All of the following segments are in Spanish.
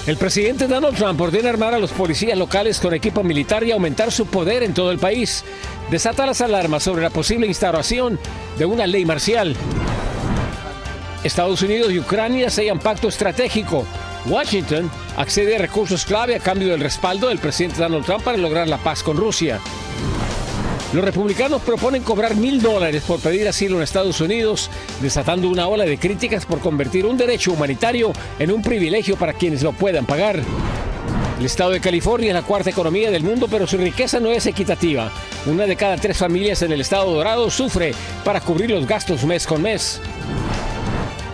El presidente Donald Trump ordena armar a los policías locales con equipo militar y aumentar su poder en todo el país. Desata las alarmas sobre la posible instauración de una ley marcial. Estados Unidos y Ucrania sellan pacto estratégico. Washington accede a recursos clave a cambio del respaldo del presidente Donald Trump para lograr la paz con Rusia. Los republicanos proponen cobrar $1,000 por pedir asilo en Estados Unidos, desatando una ola de críticas por convertir un derecho humanitario en un privilegio para quienes lo puedan pagar. El estado de California es la cuarta economía del mundo, pero su riqueza no es equitativa. Una de cada 3 familias en el estado dorado sufre para cubrir los gastos mes con mes.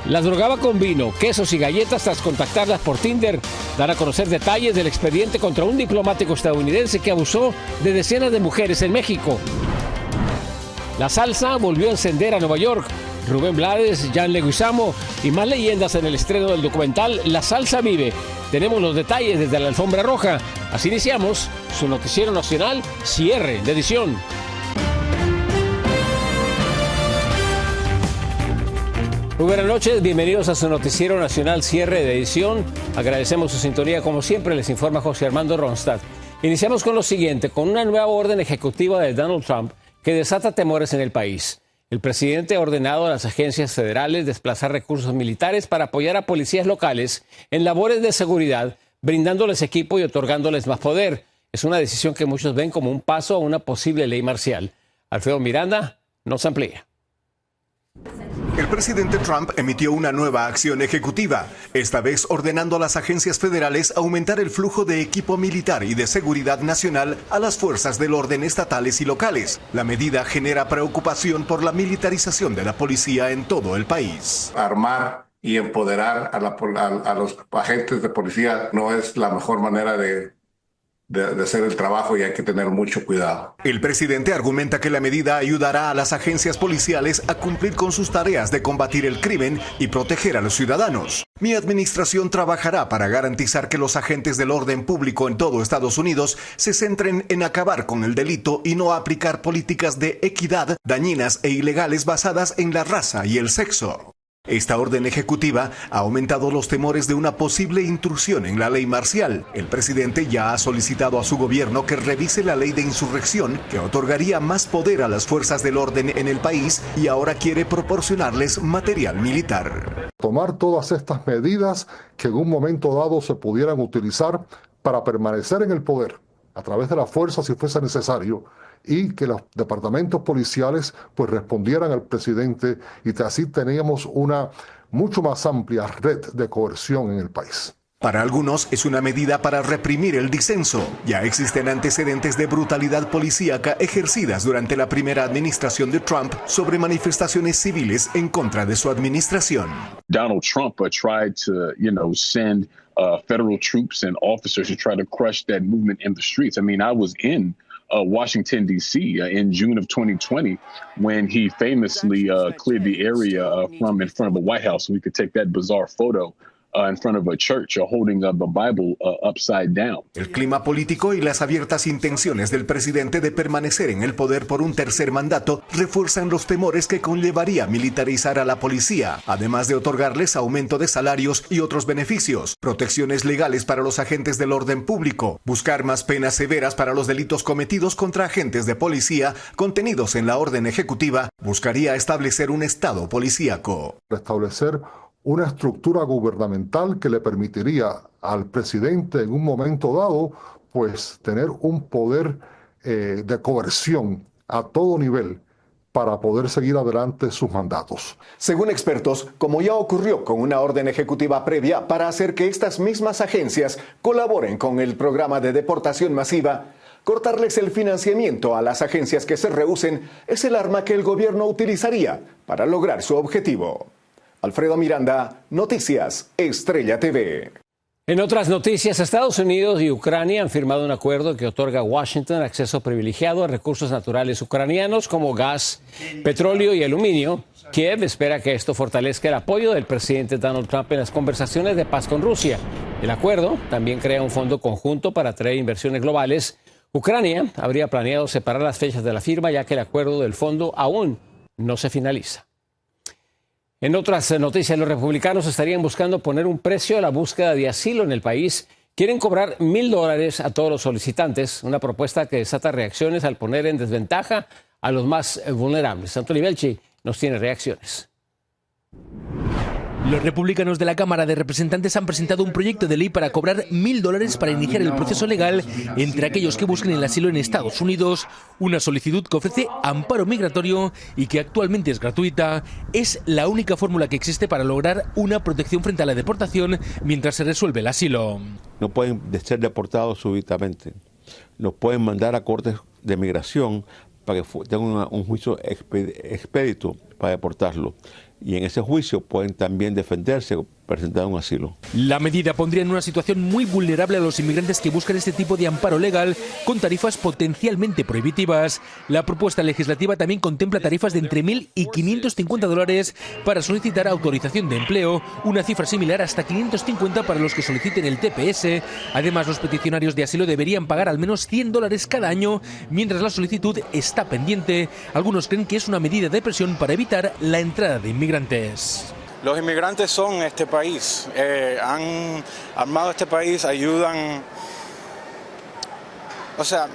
La drogaba con vino, quesos y galletas tras contactarlas por Tinder. Dan a conocer detalles del expediente contra un diplomático estadounidense que abusó de decenas de mujeres en México. La salsa volvió a encender a Nueva York. Rubén Blades, Jan Leguizamo y más leyendas en el estreno del documental La Salsa Vive. Tenemos los detalles desde la alfombra roja. Así iniciamos su noticiero nacional, cierre de edición. Muy buenas noches, bienvenidos a su noticiero nacional cierre de edición. Agradecemos su sintonía, como siempre les informa José Armando Ronstadt. Iniciamos con lo siguiente, con una nueva orden ejecutiva de Donald Trump que desata temores en el país. El presidente ha ordenado a las agencias federales desplazar recursos militares para apoyar a policías locales en labores de seguridad, brindándoles equipo y otorgándoles más poder. Es una decisión que muchos ven como un paso a una posible ley marcial. Alfredo Miranda nos amplía. El presidente Trump emitió una nueva acción ejecutiva, esta vez ordenando a las agencias federales aumentar el flujo de equipo militar y de seguridad nacional a las fuerzas del orden estatales y locales. La medida genera preocupación por la militarización de la policía en todo el país. Armar y empoderar a los agentes de policía no es la mejor manera de hacer el trabajo y hay que tener mucho cuidado. El presidente argumenta que la medida ayudará a las agencias policiales a cumplir con sus tareas de combatir el crimen y proteger a los ciudadanos. Mi administración trabajará para garantizar que los agentes del orden público en todo Estados Unidos se centren en acabar con el delito y no aplicar políticas de equidad dañinas e ilegales basadas en la raza y el sexo. Esta orden ejecutiva ha aumentado los temores de una posible intrusión en la ley marcial. El presidente ya ha solicitado a su gobierno que revise la ley de insurrección que otorgaría más poder a las fuerzas del orden en el país y ahora quiere proporcionarles material militar. Tomar todas estas medidas que en un momento dado se pudieran utilizar para permanecer en el poder a través de la fuerza si fuese necesario, y que los departamentos policiales pues respondieran al presidente y así teníamos una mucho más amplia red de coerción en el país. Para algunos es una medida para reprimir el disenso. Ya existen antecedentes de brutalidad policíaca ejercidas durante la primera administración de Trump sobre manifestaciones civiles en contra de su administración. Donald Trump tried to, send federal troops and officers to try to crush that movement in the streets. I mean, I was in Washington, D.C. In June of 2020 when he famously cleared the area from in front of the White House so we could take that bizarre photo in front of a church holding the Bible upside down. El clima político y las abiertas intenciones del presidente de permanecer en el poder por un tercer mandato refuerzan los temores que conllevaría militarizar a la policía, además de otorgarles aumento de salarios y otros beneficios, protecciones legales para los agentes del orden público, buscar más penas severas para los delitos cometidos contra agentes de policía contenidos en la orden ejecutiva, buscaría establecer un estado policíaco. Restablecer una estructura gubernamental que le permitiría al presidente en un momento dado pues tener un poder de coerción a todo nivel para poder seguir adelante sus mandatos. Según expertos, como ya ocurrió con una orden ejecutiva previa para hacer que estas mismas agencias colaboren con el programa de deportación masiva, cortarles el financiamiento a las agencias que se rehúsen es el arma que el gobierno utilizaría para lograr su objetivo. Alfredo Miranda, Noticias Estrella TV. En otras noticias, Estados Unidos y Ucrania han firmado un acuerdo que otorga a Washington acceso privilegiado a recursos naturales ucranianos como gas, petróleo y aluminio. Kiev espera que esto fortalezca el apoyo del presidente Donald Trump en las conversaciones de paz con Rusia. El acuerdo también crea un fondo conjunto para atraer inversiones globales. Ucrania habría planeado separar las fechas de la firma, ya que el acuerdo del fondo aún no se finaliza. En otras noticias, los republicanos estarían buscando poner un precio a la búsqueda de asilo en el país. Quieren cobrar $1,000 a todos los solicitantes, una propuesta que desata reacciones al poner en desventaja a los más vulnerables. Anthony Belchi nos tiene reacciones. Los republicanos de la Cámara de Representantes han presentado un proyecto de ley para cobrar $1,000 para iniciar el proceso legal entre aquellos que busquen el asilo en Estados Unidos. Una solicitud que ofrece amparo migratorio y que actualmente es gratuita. Es la única fórmula que existe para lograr una protección frente a la deportación mientras se resuelve el asilo. No pueden ser deportados súbitamente. Nos pueden mandar a cortes de migración para que tengan un juicio expedito para deportarlo. Y en ese juicio pueden también defenderse o presentar un asilo. La medida pondría en una situación muy vulnerable a los inmigrantes que buscan este tipo de amparo legal con tarifas potencialmente prohibitivas. La propuesta legislativa también contempla tarifas de entre $1,000 y $550 para solicitar autorización de empleo, una cifra similar hasta $550 para los que soliciten el TPS. Además, los peticionarios de asilo deberían pagar al menos $100 cada año mientras la solicitud está pendiente. Algunos creen que es una medida de presión para evitar la entrada de inmigrantes. Los inmigrantes son este país, han armado este país, ayudan. O sea,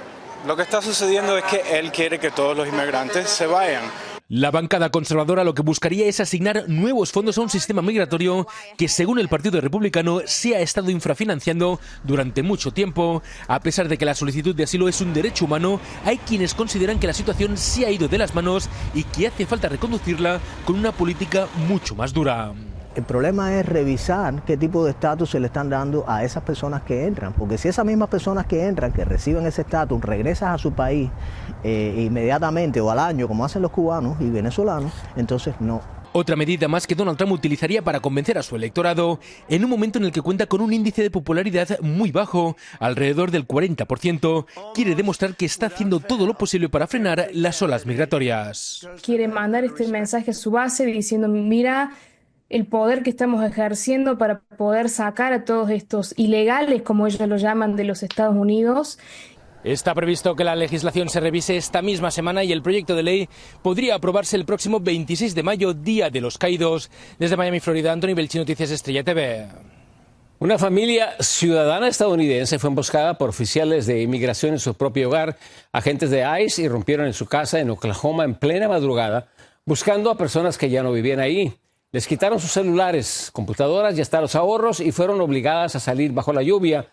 lo que está sucediendo es que él quiere que todos los inmigrantes se vayan. La bancada conservadora lo que buscaría es asignar nuevos fondos a un sistema migratorio que, según el Partido Republicano, se ha estado infrafinanciando durante mucho tiempo. A pesar de que la solicitud de asilo es un derecho humano, hay quienes consideran que la situación se ha ido de las manos y que hace falta reconducirla con una política mucho más dura. El problema es revisar qué tipo de estatus se le están dando a esas personas que entran, porque si esas mismas personas que entran, que reciben ese estatus, regresan a su país inmediatamente o al año, como hacen los cubanos y venezolanos, entonces no. Otra medida más que Donald Trump utilizaría para convencer a su electorado en un momento en el que cuenta con un índice de popularidad muy bajo, alrededor del 40%, quiere demostrar que está haciendo todo lo posible para frenar las olas migratorias. Quiere mandar este mensaje a su base diciendo, mira, el poder que estamos ejerciendo para poder sacar a todos estos ilegales, como ellos lo llaman, de los Estados Unidos. Está previsto que la legislación se revise esta misma semana y el proyecto de ley podría aprobarse el próximo 26 de mayo, Día de los Caídos. Desde Miami, Florida, Anthony Belchi, Noticias Estrella TV. Una familia ciudadana estadounidense fue emboscada por oficiales de inmigración en su propio hogar. Agentes de ICE irrumpieron en su casa en Oklahoma en plena madrugada, buscando a personas que ya no vivían ahí. Les quitaron sus celulares, computadoras y hasta los ahorros y fueron obligadas a salir bajo la lluvia.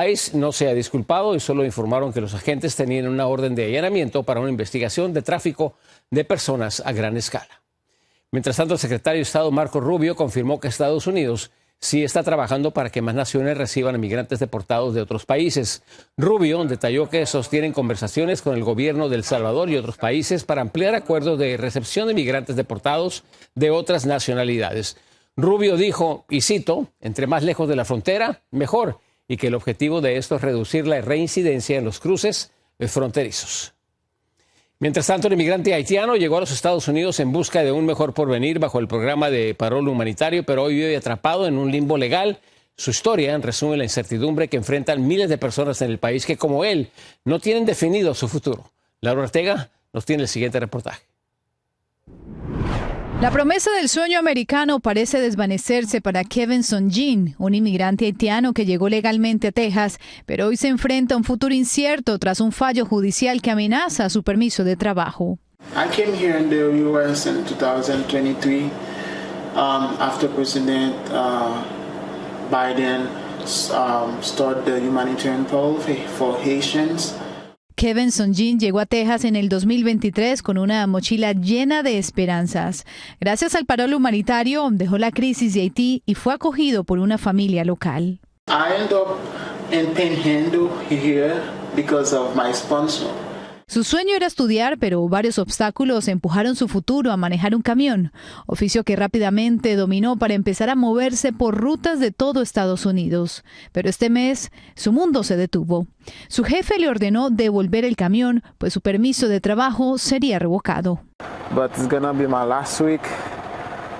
ICE no se ha disculpado y solo informaron que los agentes tenían una orden de allanamiento para una investigación de tráfico de personas a gran escala. Mientras tanto, el secretario de Estado Marco Rubio confirmó que Estados Unidos sí está trabajando para que más naciones reciban inmigrantes deportados de otros países. Rubio detalló que sostienen conversaciones con el gobierno de El Salvador y otros países para ampliar acuerdos de recepción de inmigrantes deportados de otras nacionalidades. Rubio dijo, y cito, entre más lejos de la frontera, mejor, y que el objetivo de esto es reducir la reincidencia en los cruces fronterizos. Mientras tanto, el inmigrante haitiano llegó a los Estados Unidos en busca de un mejor porvenir bajo el programa de parol humanitario, pero hoy vive atrapado en un limbo legal. Su historia resume la incertidumbre que enfrentan miles de personas en el país que, como él, no tienen definido su futuro. Laura Ortega nos tiene el siguiente reportaje. La promesa del sueño americano parece desvanecerse para Kevin Sonjin, un inmigrante haitiano que llegó legalmente a Texas, pero hoy se enfrenta a un futuro incierto tras un fallo judicial que amenaza su permiso de trabajo. I came here in the U.S. in 2023 after President Biden started the humanitarian policy for Haitians. Kevin Sonjin llegó a Texas en el 2023 con una mochila llena de esperanzas. Gracias al parol humanitario, dejó la crisis de Haití y fue acogido por una familia local. I ended up in Panhandle here because of my sponsor. Su sueño era estudiar, pero varios obstáculos empujaron su futuro a manejar un camión, oficio que rápidamente dominó para empezar a moverse por rutas de todo Estados Unidos. Pero este mes, su mundo se detuvo. Su jefe le ordenó devolver el camión, pues su permiso de trabajo sería revocado. But it's gonna be my last week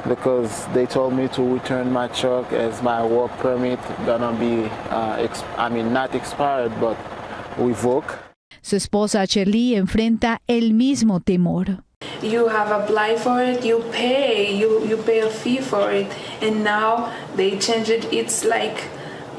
because they told me to return my truck as my work permit gonna be, not expired, but revoked. Su esposa Shirley enfrenta el mismo temor. you have applied for it, you pay a fee for it, and now they change it. It's like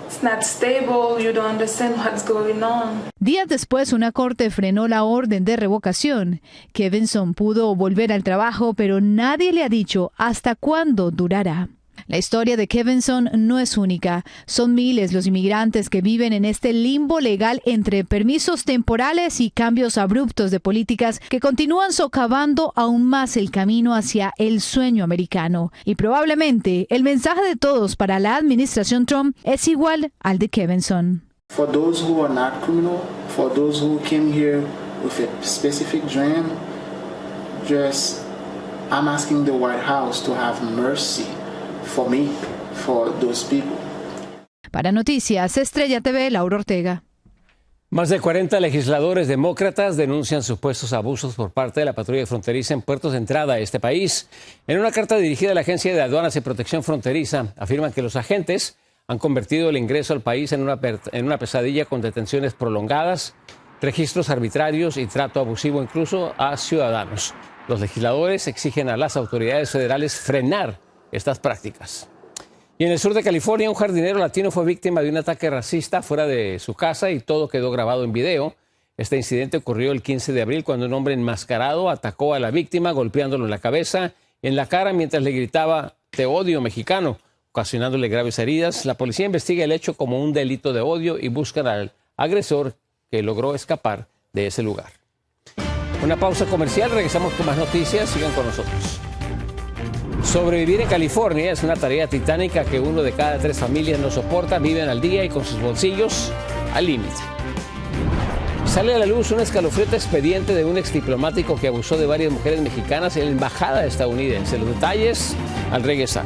it's not stable. You don't understand what's going on. Días después, una corte frenó la orden de revocación. Kevinson pudo volver al trabajo, pero nadie le ha dicho hasta cuándo durará. La historia de Kevinson no es única. Son miles los inmigrantes que viven en este limbo legal entre permisos temporales y cambios abruptos de políticas que continúan socavando aún más el camino hacia el sueño americano. Y probablemente el mensaje de todos para la administración Trump es igual al de Kevinson. For those who are not criminal, for those who came here with a specific dream, I'm asking the White House to have mercy for me, for those people. Para Noticias Estrella TV, Laura Ortega. Más de 40 legisladores demócratas denuncian supuestos abusos por parte de la patrulla fronteriza en puertos de entrada a este país. En una carta dirigida a la Agencia de Aduanas y Protección Fronteriza, afirman que los agentes han convertido el ingreso al país en una pesadilla con detenciones prolongadas, registros arbitrarios y trato abusivo incluso a ciudadanos. Los legisladores exigen a las autoridades federales frenar estas prácticas. Y en el sur de California, un jardinero latino fue víctima de un ataque racista fuera de su casa y todo quedó grabado en video. Este incidente ocurrió el 15 de abril cuando un hombre enmascarado atacó a la víctima golpeándolo en la cabeza y en la cara mientras le gritaba "Te odio, mexicano", ocasionándole graves heridas. La policía investiga el hecho como un delito de odio y buscan al agresor que logró escapar de ese lugar. Una pausa comercial, regresamos con más noticias, sigan con nosotros. Sobrevivir en California es una tarea titánica que 1 de cada 3 familias no soporta, viven al día y con sus bolsillos al límite. Sale a la luz un escalofriante expediente de un exdiplomático que abusó de varias mujeres mexicanas en la embajada estadounidense. Los detalles al regresar.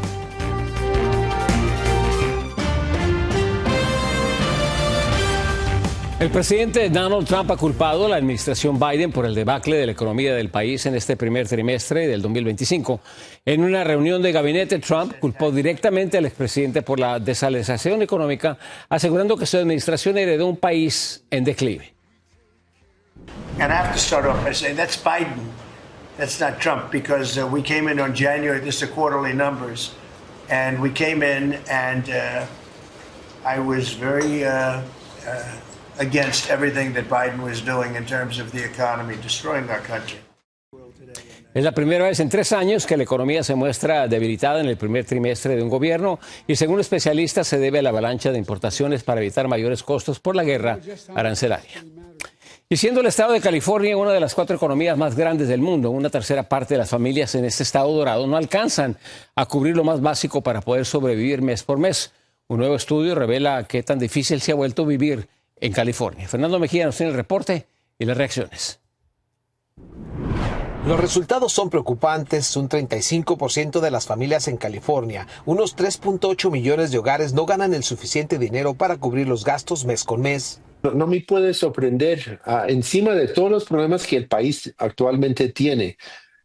El presidente Donald Trump ha culpado a la administración Biden por el debacle de la economía del país en este primer trimestre del 2025. En una reunión de gabinete, Trump culpó directamente al expresidente por la desaceleración económica, asegurando que su administración heredó un país en declive. And I have to start off by saying that's Biden, that's not Trump, because we came in on January, this is the quarterly numbers, and we came in and I was very against everything that Biden was doing in terms of the economy, destroying our country. Es la primera vez en 3 años que la economía se muestra debilitada en el primer trimestre de un gobierno y según especialistas se debe a la avalancha de importaciones para evitar mayores costos por la guerra arancelaria. Y siendo el estado de California una de las 4 economías más grandes del mundo, una tercera parte de las familias en este estado dorado no alcanzan a cubrir lo más básico para poder sobrevivir mes por mes. Un nuevo estudio revela qué tan difícil se ha vuelto vivir en California. Fernando Mejía nos tiene el reporte y las reacciones. Los resultados son preocupantes. Un 35% de las familias en California, unos 3.8 millones de hogares, no ganan el suficiente dinero para cubrir los gastos mes con mes. No me puede sorprender, encima de todos los problemas que el país actualmente tiene,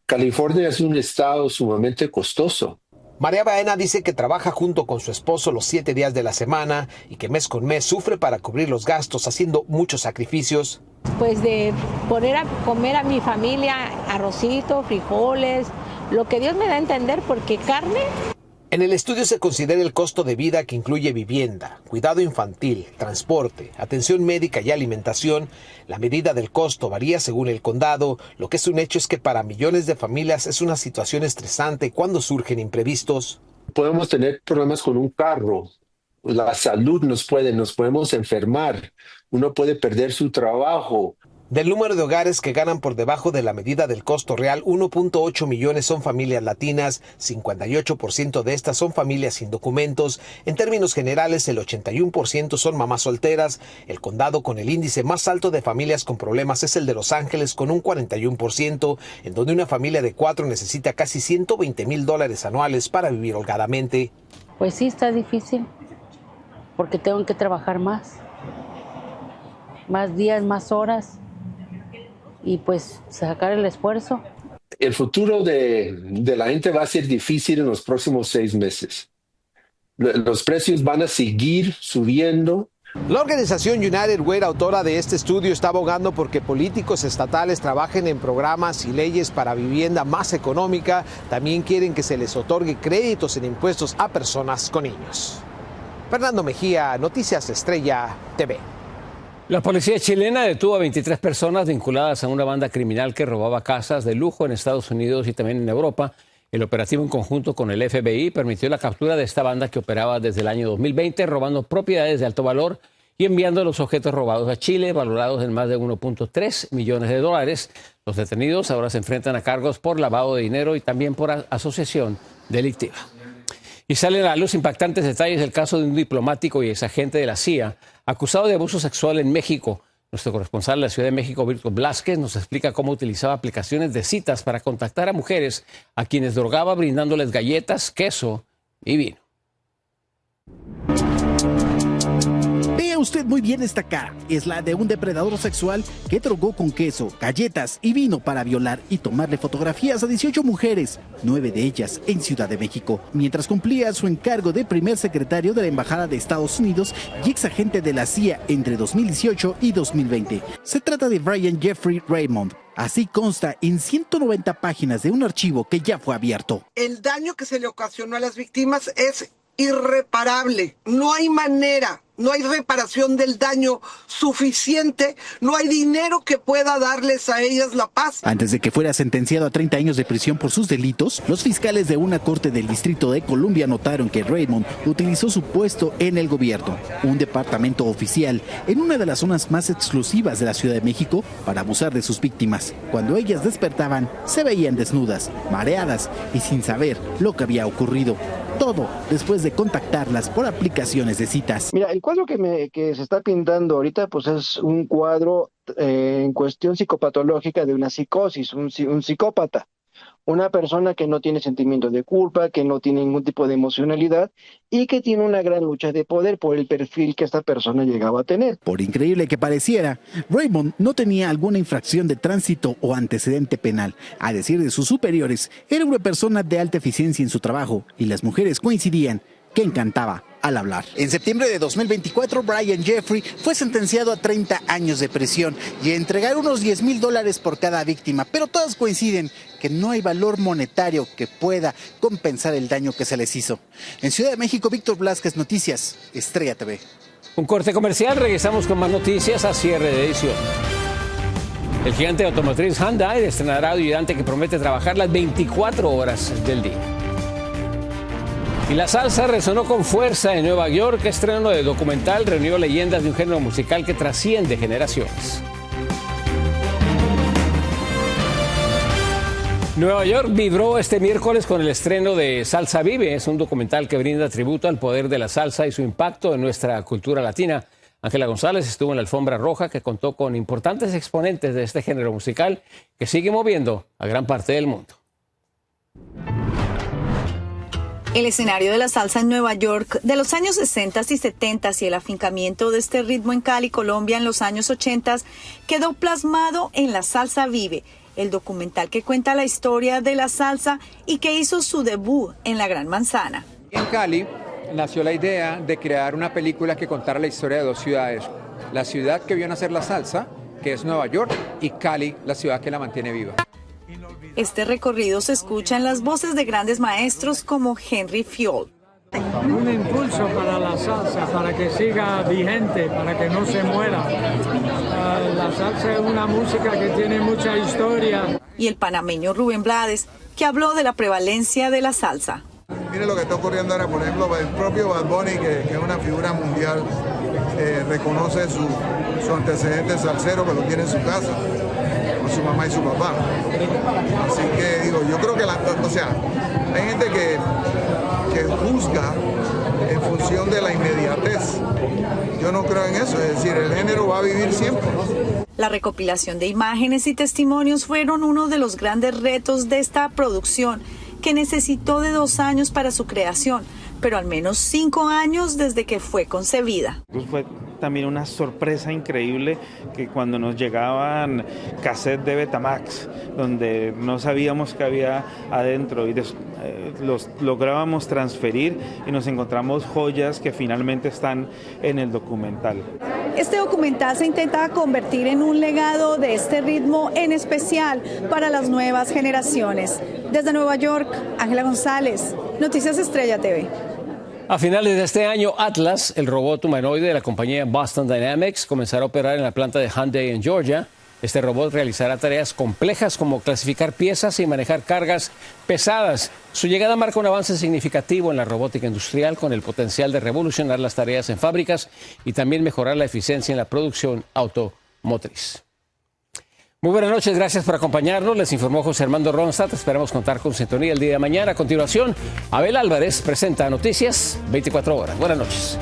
California es un estado sumamente costoso. María Baena dice que trabaja junto con su esposo los 7 días de la semana y que mes con mes sufre para cubrir los gastos, haciendo muchos sacrificios. Pues de poner a comer a mi familia arrocito, frijoles, lo que Dios me da a entender, porque carne. En el estudio se considera el costo de vida que incluye vivienda, cuidado infantil, transporte, atención médica y alimentación. La medida del costo varía según el condado. Lo que es un hecho es que para millones de familias es una situación estresante cuando surgen imprevistos. Podemos tener problemas con un carro, la salud nos podemos enfermar, uno puede perder su trabajo. Del número de hogares que ganan por debajo de la medida del costo real, 1.8 millones son familias latinas, 58% de estas son familias sin documentos. En términos generales, el 81% son mamás solteras. El condado con el índice más alto de familias con problemas es el de Los Ángeles, con un 41%, en donde una familia de 4 necesita casi $120,000 anuales para vivir holgadamente. Pues sí, está difícil, porque tengo que trabajar más días, más horas. Y pues sacar el esfuerzo. El futuro de la gente va a ser difícil en los próximos 6 meses. Los precios van a seguir subiendo La organización United Way, autora de este estudio, está abogando porque políticos estatales trabajen en programas y leyes para vivienda más económica. También quieren que se les otorgue créditos en impuestos a personas con niños. Fernando Mejía, Noticias Estrella TV. La policía chilena detuvo a 23 personas vinculadas a una banda criminal que robaba casas de lujo en Estados Unidos y también en Europa. El operativo en conjunto con el FBI permitió la captura de esta banda que operaba desde el año 2020, robando propiedades de alto valor y enviando los objetos robados a Chile, valorados en más de 1.3 millones de dólares. Los detenidos ahora se enfrentan a cargos por lavado de dinero y también por asociación delictiva. Y salen a la luz impactantes detalles del caso de un diplomático y exagente de la CIA acusado de abuso sexual en México. Nuestro corresponsal en la Ciudad de México, Víctor Blázquez, nos explica cómo utilizaba aplicaciones de citas para contactar a mujeres a quienes drogaba brindándoles galletas, queso y vino. Vea usted muy bien esta cara. Es la de un depredador sexual que drogó con queso, galletas y vino para violar y tomarle fotografías a 18 mujeres, 9 de ellas en Ciudad de México, mientras cumplía su encargo de primer secretario de la Embajada de Estados Unidos y exagente de la CIA entre 2018 y 2020. Se trata de Brian Jeffrey Raymond. Así consta en 190 páginas de un archivo que ya fue abierto. El daño que se le ocasionó a las víctimas es irreparable. No hay manera, no hay reparación del daño suficiente, no hay dinero que pueda darles a ellas la paz. Antes de que fuera sentenciado a 30 años de prisión por sus delitos, los fiscales de una corte del Distrito de Columbia notaron que Raymond utilizó su puesto en el gobierno, un departamento oficial, en una de las zonas más exclusivas de la Ciudad de México, para abusar de sus víctimas. Cuando ellas despertaban, se veían desnudas, mareadas y sin saber lo que había ocurrido. Todo después de contactarlas por aplicaciones de citas. Mira, el cuadro que se está pintando ahorita pues es un cuadro en cuestión psicopatológica de una psicosis, un psicópata. Una persona que no tiene sentimientos de culpa, que no tiene ningún tipo de emocionalidad y que tiene una gran lucha de poder por el perfil que esta persona llegaba a tener. Por increíble que pareciera, Raymond no tenía alguna infracción de tránsito o antecedente penal. A decir de sus superiores, era una persona de alta eficiencia en su trabajo y las mujeres coincidían que encantaba al hablar. En septiembre de 2024, Brian Jeffrey fue sentenciado a 30 años de prisión y a entregar unos $10,000 por cada víctima, pero todas coinciden que no hay valor monetario que pueda compensar el daño que se les hizo. En Ciudad de México, Víctor Blázquez, Noticias Estrella TV. Un corte comercial, regresamos con más noticias a cierre de edición. El gigante automotriz Hyundai estrenará ayudante que promete trabajar las 24 horas del día. Y la salsa resonó con fuerza en Nueva York. Estreno de documental reunió leyendas de un género musical que trasciende generaciones. Nueva York vibró este miércoles con el estreno de Salsa Vive. Es un documental que brinda tributo al poder de la salsa y su impacto en nuestra cultura latina. Ángela González estuvo en la alfombra roja que contó con importantes exponentes de este género musical que sigue moviendo a gran parte del mundo. El escenario de la salsa en Nueva York de los años 60 y 70 y el afincamiento de este ritmo en Cali, Colombia, en los años 80 quedó plasmado en La Salsa Vive, el documental que cuenta la historia de la salsa y que hizo su debut en La Gran Manzana. En Cali nació la idea de crear una película que contara la historia de dos ciudades, la ciudad que vio nacer la salsa, que es Nueva York, y Cali, la ciudad que la mantiene viva. Este recorrido se escucha en las voces de grandes maestros como Henry Fiol. Un impulso para la salsa, para que siga vigente, para que no se muera. La salsa es una música que tiene mucha historia. Y el panameño Rubén Blades, que habló de la prevalencia de la salsa. Mire lo que está ocurriendo ahora, por ejemplo, el propio Bad Bunny, que es una figura mundial, reconoce su antecedente salsero que lo tiene en su casa, con su mamá y su papá. Así que digo, yo creo que hay gente que juzga en función de la inmediatez. Yo no creo en eso, es decir, el género va a vivir siempre. La recopilación de imágenes y testimonios fueron uno de los grandes retos de esta producción, que necesitó de 2 años para su creación, pero al menos 5 años desde que fue concebida. Fue también una sorpresa increíble que cuando nos llegaban cassettes de Betamax, donde no sabíamos qué había adentro y los lográbamos transferir y nos encontramos joyas que finalmente están en el documental. Este documental se intenta convertir en un legado de este ritmo, en especial para las nuevas generaciones. Desde Nueva York, Ángela González, Noticias Estrella TV. A finales de este año, Atlas, el robot humanoide de la compañía Boston Dynamics, comenzará a operar en la planta de Hyundai en Georgia. Este robot realizará tareas complejas como clasificar piezas y manejar cargas pesadas. Su llegada marca un avance significativo en la robótica industrial con el potencial de revolucionar las tareas en fábricas y también mejorar la eficiencia en la producción automotriz. Muy buenas noches, gracias por acompañarnos. Les informó José Armando Ronstadt. Esperamos contar con sintonía el día de mañana. A continuación, Abel Álvarez presenta Noticias 24 horas. Buenas noches.